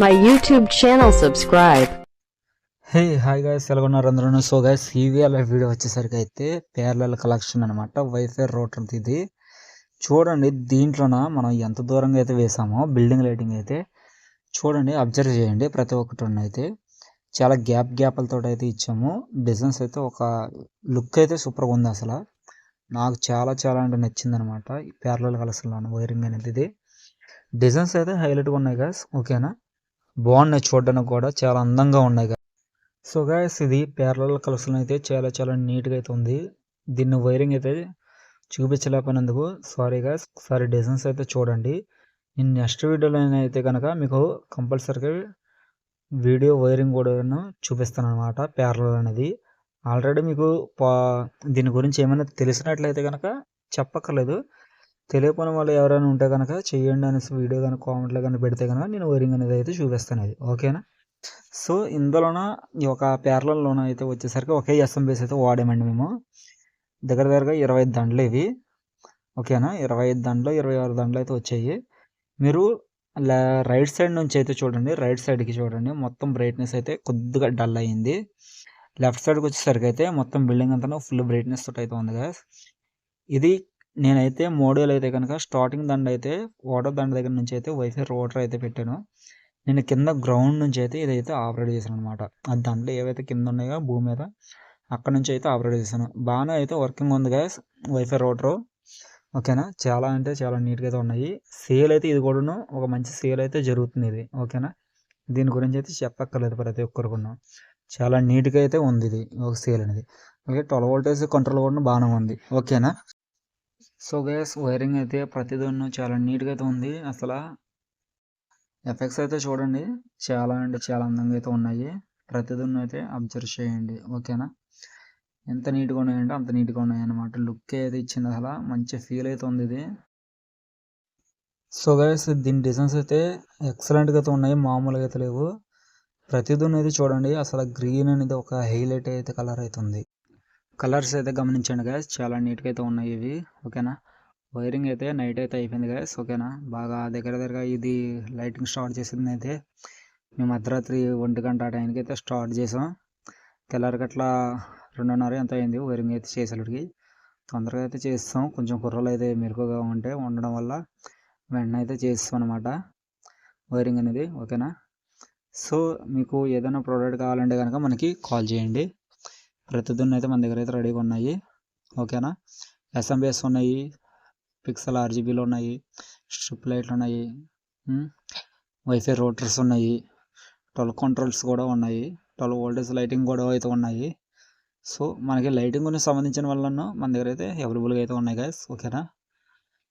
my YouTube channel, subscribe. Hey hi guys, ఎలాగున్నారు అందరూ? So guys, ఈవీఎల్ వీడియో వచ్చేసరికి అయితే ప్యారలల్ కలెక్షన్ అనమాట. వైఫై రూటర్ ఇది చూడండి. దీంట్లోన మనం ఎంత దూరంగా అయితే వేసామో బిల్డింగ్ లైటింగ్ అయితే చూడండి, అబ్జర్వ్ చేయండి. ప్రతి ఒక్కటి అయితే చాలా గ్యాప్లతో అయితే ఇచ్చాము. డిజైన్స్ అయితే ఒక లుక్ అయితే సూపర్గా ఉంది. అసలు నాకు చాలా అంటే నచ్చింది అనమాట. ఈ ప్యారలల్ కలెక్షన్లో వైరింగ్ అనేది ఇది డిజైన్స్ అయితే హైలైట్గా ఉన్నాయి గైస్. ఓకేనా, బాగున్నాయి, చూడడానికి కూడా చాలా అందంగా ఉన్నాయి. సో గైస్, ఇది ప్యారలల్ కలెక్షన్ అయితే చాలా నీట్గా అయితే ఉంది. దీన్ని వైరింగ్ అయితే చూపించలేకపోయినందుకు సారీ గైస్. ఒకసారి డిజైన్స్ అయితే చూడండి. నేను నెక్స్ట్ వీడియోలో అయితే కనుక మీకు కంపల్సరీగా వీడియో వైరింగ్ కూడా చూపిస్తాను అనమాట. ప్యారలల్ అనేది ఆల్రెడీ మీకు దీని గురించి ఏమైనా తెలిసినట్లయితే కనుక చెప్పక్కర్లేదు. తెలియకపోయిన వాళ్ళు ఎవరైనా ఉంటే కనుక చెయ్యండి అనేసి వీడియో కానీ కామెంట్లో కానీ పెడితే కనుక నేను వైరింగ్ అనేది అయితే చూపిస్తాను. అది ఓకేనా. సో ఇందులోన ఈ ఒక ప్యారలల్లోన అయితే వచ్చేసరికి ఒకే SMPS అయితే వాడామండి మేము. దగ్గరగా 25 దండలు ఇవి. ఓకేనా, 25 దండలు 26 దండలు అయితే వచ్చాయి. మీరు రైట్ సైడ్ నుంచి అయితే చూడండి, రైట్ సైడ్కి చూడండి, మొత్తం బ్రైట్నెస్ అయితే కొద్దిగా డల్ అయ్యింది. లెఫ్ట్ సైడ్కి వచ్చేసరికి అయితే మొత్తం బిల్డింగ్ అంతా ఫుల్ బ్రైట్నెస్ తోటి అయితే ఉంది కదా. ఇది నేనైతే మోడల్ అయితే కనుక స్టార్టింగ్ దండ అయితే వాటర్ దండ దగ్గర నుంచి అయితే వైఫై రూటర్ అయితే పెట్టాను. నేను కింద గ్రౌండ్ నుంచి అయితే ఇదైతే ఆపరేట్ చేశాను అనమాట. అది దాంట్లో ఏవైతే కింద ఉన్నాయో భూమి మీద అక్కడ నుంచి అయితే ఆపరేట్ చేశాను. బాగానే అయితే వర్కింగ్ ఉంది గ్యాస్ వైఫై రూటరు. ఓకేనా, చాలా అంటే చాలా నీట్గా అయితే ఉన్నాయి. సేల్ అయితే ఇది కూడాను ఒక మంచి సేల్ అయితే జరుగుతుంది ఇది. ఓకేనా, దీని గురించి అయితే చెప్పక్కర్లేదు ప్రతి ఒక్కరికి. చాలా నీట్గా అయితే ఉంది ఇది ఒక సేల్ అనేది. అలాగే 12 వోల్టేజ్ కంట్రోల్ కూడా బాగానే ఉంది. ఓకేనా. సో గ్యాస్, వైరింగ్ అయితే ప్రతిదీ చాలా నీట్గా అయితే ఉంది. అసలు ఎఫెక్ట్స్ అయితే చూడండి, చాలా అంటే చాలా అందంగా అయితే ఉన్నాయి. ప్రతిదీ అయితే అబ్జర్వ్ చేయండి. ఓకేనా, ఎంత నీట్గా ఉన్నాయంటే అంత నీట్గా ఉన్నాయి అన్నమాట. లుక్ అయితే ఇచ్చింది, అసలు మంచి ఫీల్ అయితే ఉంది ఇది. సో గైస్, దీని డిజైన్స్ అయితే ఎక్సలెంట్గా అయితే ఉన్నాయి, మామూలుగా అయితే లేవు. ప్రతిదీ అయితే చూడండి, అసలు గ్రీన్ అనేది ఒక హైలైట్ అయితే కలర్ అయితే ఉంది. కలర్స్ అయితే గమనించండి గైస్, చాలా నీట్గా అయితే ఉన్నాయి ఇవి. ఓకేనా, వైరింగ్ అయితే నైట్ అయితే అయిపోయింది గైస్. ఓకేనా, బాగా దగ్గరగా ఇది లైటింగ్ స్టార్ట్ చేసింది అయితే మేము అర్ధరాత్రి 1 గంట ఆ టైంకి అయితే స్టార్ట్ చేసాం. తెల్లారికి అట్లా 2:30 ఎంత అయింది వైరింగ్ అయితే చేసేటికి. తొందరగా అయితే చేస్తాం, కొంచెం కుర్రలు అయితే మెరుకుగా ఉండడం వల్ల వెంటనే అయితే చేస్తాం అనమాట వైరింగ్ అనేది. ఓకేనా, సో మీకు ఏదైనా ప్రోడక్ట్ కావాలంటే కనుక మనకి కాల్ చేయండి. ప్రతిదీ అయితే మన దగ్గర అయితే రెడీగా ఉన్నాయి. ఓకేనా, SMPS ఉన్నాయి, పిక్సెల్ RGBలో ఉన్నాయి, స్ట్రిప్ లైట్లు ఉన్నాయి, వైఫై రూటర్స్ ఉన్నాయి, 12 కంట్రోల్స్ కూడా ఉన్నాయి, 12 వోల్టేజ్ లైటింగ్ కూడా అయితే ఉన్నాయి. సో మనకి లైటింగ్ గురించి సంబంధించిన వాళ్ళను మన దగ్గర అయితే అవైలబుల్గా అయితే ఉన్నాయి గైస్. ఓకేనా,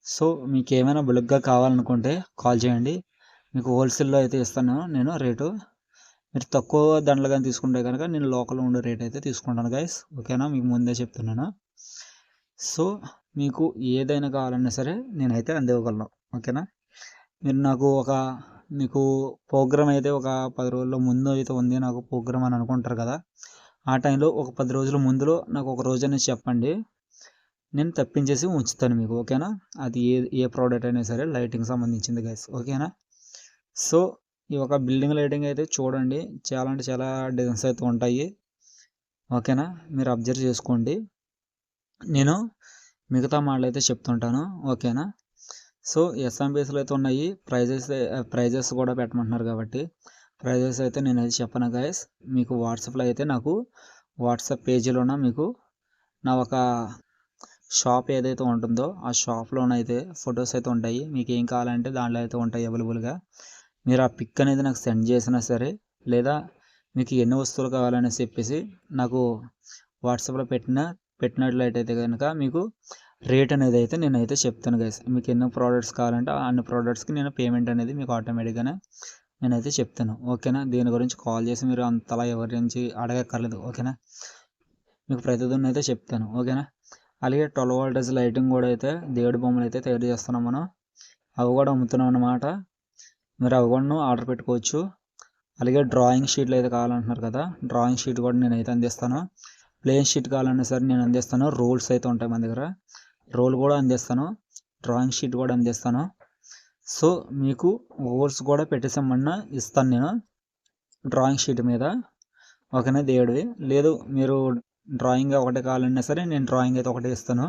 సో మీకు ఏమైనా బుల్క్గా కావాలనుకుంటే కాల్ చేయండి. మీకు హోల్సేల్లో అయితే ఇస్తాను నేను రేటు. మీరు తక్కువ దండలు కానీ తీసుకుంటే కనుక నేను లోకల్ ఉండే రేట్ అయితే తీసుకుంటాను గైస్. ఓకేనా, మీకు ముందే చెప్తున్నాను. సో మీకు ఏదైనా కావాలన్నా సరే నేనైతే అందివ్వగలను. ఓకేనా, మీరు నాకు మీకు ప్రోగ్రామ్ అయితే ఒక 10 రోజుల ముందు అయితే ఉంది నాకు ప్రోగ్రామ్ అని అనుకుంటారు కదా. ఆ టైంలో ఒక 10 రోజుల ముందులో నాకు ఒక రోజు అనేది చెప్పండి, నేను తప్పించేసి ఉంచుతాను మీకు. ఓకేనా, అది ఏ ప్రోడక్ట్ అయినా సరే లైటింగ్ సంబంధించింది గైస్. ఓకేనా, సో ఈ ఒక బిల్డింగ్ లైటింగ్ అయితే చూడండి, చాలా అంటే చాలా డిజైన్స్ అయితే ఉంటాయి. ఓకేనా, మీరు అబ్జర్వ్ చేసుకోండి, నేను మిగతా మోడల్ అయితే చెప్తుంటాను. ఓకేనా, సో SMPSలో అయితే ఉన్నాయి. ప్రైజెస్ కూడా పెట్టమంటున్నారు కాబట్టి ప్రైజెస్ అయితే నేనైతే చెప్పను గైస్. మీకు వాట్సాప్లో అయితే నాకు వాట్సాప్ పేజీలోన మీకు నా ఒక షాప్ ఏదైతే ఉంటుందో ఆ షాప్లోనైతే ఫొటోస్ అయితే ఉంటాయి. మీకు ఏం కావాలంటే దాంట్లో అయితే ఉంటాయి అవైలబుల్గా. మీరు ఆ పిక్ అనేది నాకు సెండ్ చేసినా సరే, లేదా మీకు ఎన్ని వస్తువులు కావాలనేసి చెప్పేసి నాకు వాట్సాప్లో పెట్టినట్లయితే కనుక మీకు రేట్ అనేది అయితే నేనైతే చెప్తాను గైస్. మీకు ఎన్నో ప్రోడక్ట్స్ కావాలంటే అన్ని ప్రోడక్ట్స్కి నేను పేమెంట్ అనేది మీకు ఆటోమేటిక్గానే నేనైతే చెప్తాను. ఓకేనా, దీని గురించి కాల్ చేసి మీరు అంతలా ఎవరి నుంచి అడగక్కర్లేదు. ఓకేనా, మీకు ప్రతిదీ అయితే చెప్తాను. ఓకేనా, అలాగే 12 వోల్టేజ్ లైటింగ్ కూడా అయితే దేవుడి బొమ్మలు అయితే తయారు చేస్తున్నాం మనం. అవి కూడా అమ్ముతున్నాం అన్నమాట. మీరు అవి కూడా ఆర్డర్ పెట్టుకోవచ్చు. అలాగే డ్రాయింగ్ షీట్లు అయితే కావాలంటున్నారు కదా, డ్రాయింగ్ షీట్ కూడా నేనైతే అందిస్తాను. ప్లేన్ షీట్ కావాలన్నా సరే నేను అందిస్తాను. రోల్స్ అయితే ఉంటాయి మన దగ్గర, రోల్ కూడా అందిస్తాను, డ్రాయింగ్ షీట్ కూడా అందిస్తాను. సో మీకు హోల్స్ కూడా పెట్టేసామన్నా ఇస్తాను నేను డ్రాయింగ్ షీట్ మీద, ఓకేనా దేవుడివి. లేదు మీరు డ్రాయింగ్ ఒకటే కావాలన్నా సరే నేను డ్రాయింగ్ అయితే ఒకటే ఇస్తాను,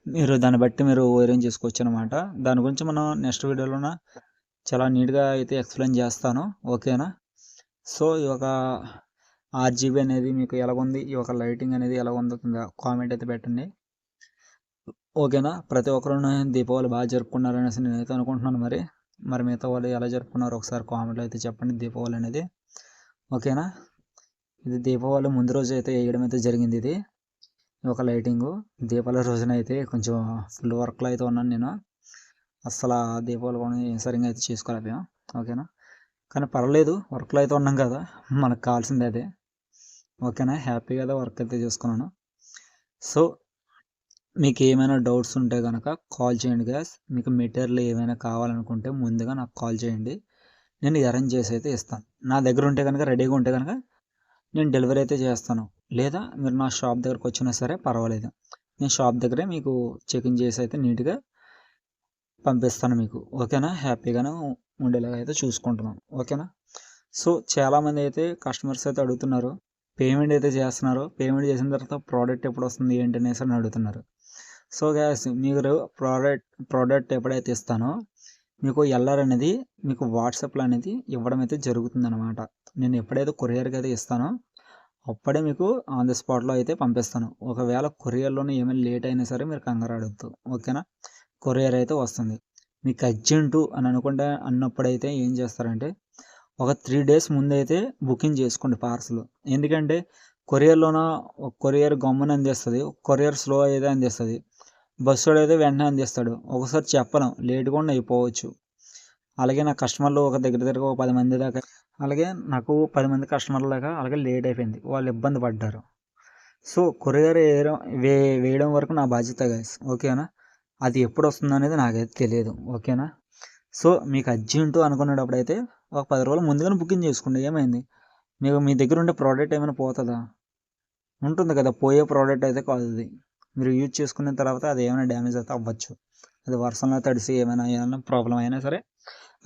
మీరు దాన్ని బట్టి మీరు అరేంజ్ చేసుకోవచ్చు అనమాట. దాని గురించి మనం నెక్స్ట్ వీడియోలోన చాలా నీట్గా అయితే ఎక్స్ప్లెయిన్ చేస్తాను, ఓకేనా. సో ఈ ఒక RGB అనేది మీకు ఎలాగుంది, ఈ ఒక లైటింగ్ అనేది ఎలా ఉందో కింద కామెంట్ అయితే పెట్టండి, ఓకేనా. ప్రతి ఒక్కరు దీపావళి బాగా జరుపుకున్నారనేసి నేనైతే అనుకుంటున్నాను. మరి మిగతా వాళ్ళు ఎలా జరుపుకున్నారో ఒకసారి కామెంట్లో అయితే చెప్పండి దీపావళి అనేది, ఓకేనా. ఇది దీపావళి ముందు రోజు అయితే వేయడం అయితే జరిగింది. ఇది ఒక లైటింగు దీపావళి రోజున అయితే కొంచెం ఫుల్ వర్క్లో అయితే ఉన్నాను నేను. అసలు దీపావళి కూడా సరిగ్గా అయితే చేసుకోలేకపోయాం, ఓకేనా. కానీ పర్లేదు, వర్క్లో అయితే ఉన్నాం కదా, మనకు కావాల్సింది అదే, ఓకేనా. హ్యాపీగా అయితే వర్క్ అయితే చేసుకున్నాను. సో మీకు ఏమైనా డౌట్స్ ఉంటే కనుక కాల్ చేయండి గ్యాస్. మీకు మెటీరియల్ ఏమైనా కావాలనుకుంటే ముందుగా నాకు కాల్ చేయండి, నేను అరేంజ్ చేసి అయితే ఇస్తాను. నా దగ్గర ఉంటే కనుక, రెడీగా ఉంటే కనుక నేను డెలివరీ అయితే చేస్తాను. లేదా మీరు నా షాప్ దగ్గరకు వచ్చినా సరే పర్వాలేదు, నేను షాప్ దగ్గరే మీకు చెకింగ్ చేసి అయితే నీట్గా పంపిస్తాను మీకు, ఓకేనా. హ్యాపీగానే ఉండేలాగా అయితే చూసుకుంటున్నాను, ఓకేనా. సో చాలామంది అయితే కస్టమర్స్ అయితే అడుగుతున్నారు, పేమెంట్ అయితే చేస్తున్నారు, పేమెంట్ చేసిన తర్వాత ప్రోడక్ట్ ఎప్పుడు వస్తుంది ఏంటి అనేసి అని అడుగుతున్నారు. సో గ్యాస్ మీరు ప్రోడక్ట్ ఎప్పుడైతే ఇస్తానో మీకు ఎల్ఆర్ అనేది మీకు వాట్సాప్లో అనేది ఇవ్వడం అయితే జరుగుతుంది అనమాట. నేను ఎప్పుడైతే కొరియర్కి అయితే ఇస్తానో అప్పుడే మీకు ఆన్ ది స్పాట్లో అయితే పంపిస్తాను. ఒకవేళ కొరియర్లోనే ఏమైనా లేట్ అయినా సరే మీరు కంగారు అడగద్దు, ఓకేనా. కొరియర్ అయితే వస్తుంది. మీకు అర్జెంటు అని అన్నప్పుడైతే ఏం చేస్తారంటే ఒక 3 days ముందైతే బుకింగ్ చేసుకోండి పార్సల్. ఎందుకంటే కొరియర్ గమ్మున అందిస్తుంది, కొరియర్ స్లో అయితే అందిస్తుంది, బస్సు అయితే వెంటనే అందిస్తాడు. ఒకసారి చెప్పలేం, లేట్ కూడా అయిపోవచ్చు. అలాగే నా కస్టమర్లు ఒక దగ్గర ఒక 10 మంది దాకా, అలాగే నాకు 10 మంది కస్టమర్ల దాకా అలాగే లేట్ అయిపోయింది, వాళ్ళు ఇబ్బంది పడ్డారు. సో కొరియర్ వేయడం వరకు నా బాధ్యత గైస్, ఓకేనా. అది ఎప్పుడు వస్తుంది అనేది నాకైతే తెలియదు, ఓకేనా. సో మీకు అర్జెంటు అనుకునేటప్పుడు అయితే ఒక 10 రోజులు ముందుగానే బుకింగ్ చేసుకోండి. ఏమైంది, మీకు మీ దగ్గర ఉండే ప్రోడక్ట్ ఏమైనా పోతుందా, ఉంటుంది కదా, పోయే ప్రోడక్ట్ అయితే కాదు అది. మీరు యూజ్ చేసుకున్న తర్వాత అది ఏమైనా డ్యామేజ్ అయితే అవ్వచ్చు, అది వర్షంలో తడిసి ఏమైనా ప్రాబ్లం అయినా సరే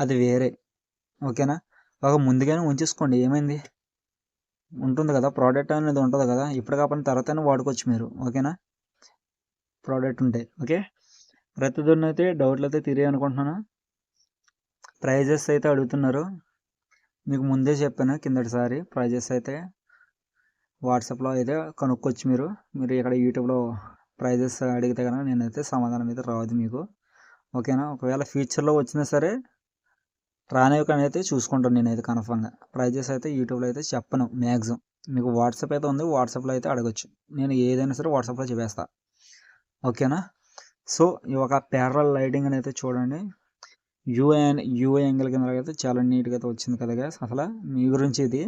అది వేరే, ఓకేనా. ఒక ముందుగానే ఉంచేసుకోండి, ఏమైంది, ఉంటుంది కదా ప్రోడక్ట్ అనేది ఉంటుంది కదా, ఇప్పుడు కాకపోయినా తర్వాతనే వాడుకోవచ్చు మీరు, ఓకేనా. ప్రోడక్ట్ ఉంటే ఓకే. ప్రతిదూరిని అయితే డౌట్లు అయితే తిరిగి అనుకుంటున్నాను. ప్రైజెస్ అయితే అడుగుతున్నారు, మీకు ముందే చెప్పాను కిందటిసారి. ప్రైజెస్ అయితే వాట్సాప్లో అయితే కనుక్కోవచ్చు మీరు ఇక్కడ యూట్యూబ్లో ప్రైజెస్ అడిగితే కనుక నేనైతే సమాధానం అయితే రాదు మీకు, ఓకేనా. ఒకవేళ ఫ్యూచర్లో వచ్చినా సరే రానివ్వకని అయితే చూసుకుంటాను నేనైతే కన్ఫర్మ్గా. ప్రైజెస్ అయితే యూట్యూబ్లో అయితే చెప్పను మ్యాక్సిమం. మీకు వాట్సాప్ అయితే ఉంది, వాట్సాప్లో అయితే అడగచ్చు, నేను ఏదైనా సరే వాట్సాప్లో చెప్పేస్తా, ఓకేనా. సో ఈ ఒక ప్యారలల్ లైటింగ్ అని అయితే చూడండి, యూఏ యాంగిల్ కింద అయితే చాలా నీట్గా అయితే వచ్చింది కదా గ్యాస్. అసలు మీ గురించి ఇది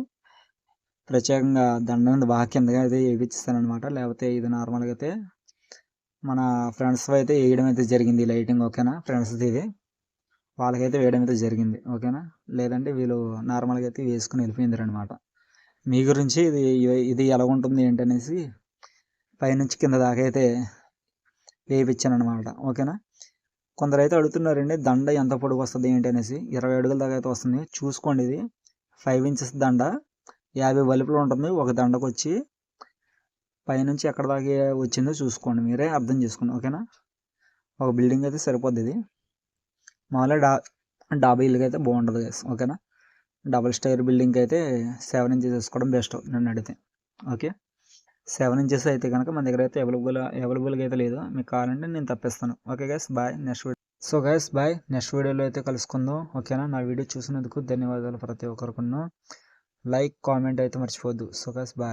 ప్రత్యేకంగా దండం బాగా కిందగా అయితే వేయించిస్తాను అనమాట. లేకపోతే ఇది నార్మల్గా అయితే మన ఫ్రెండ్స్ అయితే వేయడం అయితే జరిగింది లైటింగ్, ఓకేనా. ఫ్రెండ్స్ది ఇది వాళ్ళకైతే వేయడం అయితే జరిగింది, ఓకేనా. లేదంటే వీళ్ళు నార్మల్గా అయితే వేసుకుని వెళ్ళిపోయింది అనమాట. మీ గురించి ఇది ఎలా ఉంటుంది ఏంటనేసి పైనుంచి కింద దాకా అయితే వేయించాను అనమాట, ఓకేనా. కొందరు అయితే అడుగుతున్నారండి దండ ఎంత పొడుగు వస్తుంది ఏంటి అనేసి. 20 అడుగుల దాకా అయితే వస్తుంది, చూసుకోండి. ఇది 5 inches దండ, 50 వలుపులు ఉంటుంది ఒక దండకు వచ్చి. పైనుంచి ఎక్కడ దాకా వచ్చిందో చూసుకోండి, మీరే అర్థం చేసుకోండి, ఓకేనా. ఒక బిల్డింగ్ అయితే సరిపోద్ది ఇది. మామూలుగా డాబా ఇల్లుకి అయితే బాగుంటుంది గైస్, ఓకేనా. డబుల్ స్టైర్ బిల్డింగ్కి అయితే 7 inches వేసుకోవడం బెస్ట్ నన్ను అడిగితే, ఓకే. 7 inches అయితే కనుక మన దగ్గర అయితే అవైలబుల్గా అయితే లేదు, మీకు కావాలంటే నేను తప్పిస్తాను, okay guys. Bye, next video. So guys bye, next వీడియోలో అయితే కలుసుకుందాం, ఓకేనా. నా వీడియో చూసినందుకు ధన్యవాదాలు ప్రతి ఒక్కరికి. లైక్ కామెంట్ అయితే మర్చిపోవద్దు. So guys bye.